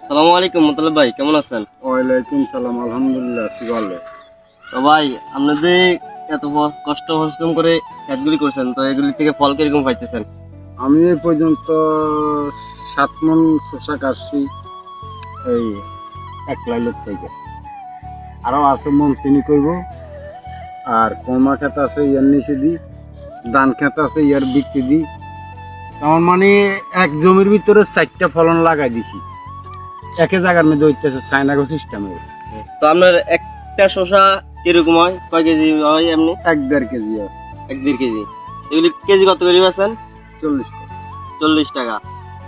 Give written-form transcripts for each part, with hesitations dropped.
সালামু আলাইকুম মোতালেব ভাই, কেমন আছেন? ওয়ালাইকুম সালাম, আলহামদুলিল্লাহ আছি ভালো। তো ভাই, আপনাদের এত কষ্ট পরিশ্রম করে কাজগুলি করছেন, তো এগুলি থেকে ফল কিরকম পাইতেছেন? আমি এই পর্যন্ত 7 মণ শসা কাটছি এই এক লাইলের থেকে। আরও আছে মন তিনি করব। আর কমা খেত আছে ইয়ার নিচে দিই, ধান খেত আছে ইয়ার বিক্রি দিই। আমার মানে এক জমির ভিতরে 4টা ফলন লাগাই দিছি, একই জায়গার মধ্যে হইতেছে চায়নাগো সিস্টেমে। তো আপনার একটা শসা কিরকম হয়, কয় কেজি হয় এমনি? 1-1.5 কেজি হয়। 1-1.5 কেজি। এগুলি কেজি কত করে বেচেন? 40 টাকা 40 টাকা।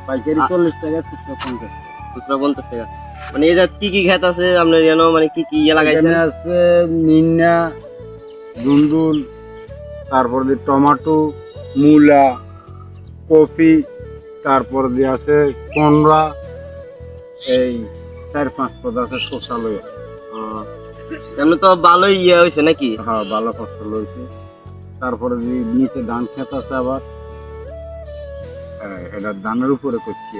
পাইকারি, 40 টাকা, খুচরা 50 টাকা। খুচরা 50 টাকা। মানে এই কি কি ক্ষেত আছে আপনার যেন, মানে কি কি লাগাইছেন? এখানে আছে মিন্না, দুন্দুল, তারপর দিয়ে টমেটো, মূলা, কপি, তারপর দিয়ে আছে কোনরা, এই 4-5 পদ আছে শসা লইয়া। এমনি তো ভালোই হয়েছে নাকি? হ্যাঁ, ভালো ফসল হয়েছে। তারপরে যে নিচে ধান খেত আছে আবার, এটা ধানের উপরে করছি।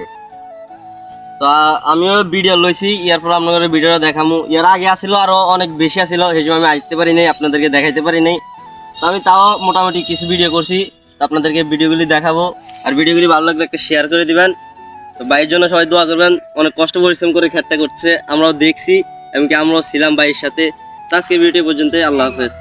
তো আমিও ভিডিও লইছি, ইয়ার পর আপনাদের ভিডিওটা দেখামু। ইয়ার আগে আসিল আরো অনেক বেশি আসিল, সেই সময় আমি আসতে পারি নাই, আপনাদেরকে দেখাইতে পারি নাই। তো আমি তাও মোটামুটি কিছু ভিডিও করছি, তো আপনাদেরকে ভিডিওগুলি দেখাবো। আর ভিডিওগুলি ভালো লাগলে একটা শেয়ার করে দিবেন। তো ভাইয়ের জন্য সবাই দোয়া করবেন, অনেক কষ্ট পরিশ্রম করে খেতটা করছে, আমরাও দেখছি, এমনকি আমরাও ছিলাম ভাইয়ের সাথে। তো আজকে ভিডিও পর্যন্ত, আল্লাহ হাফেজ।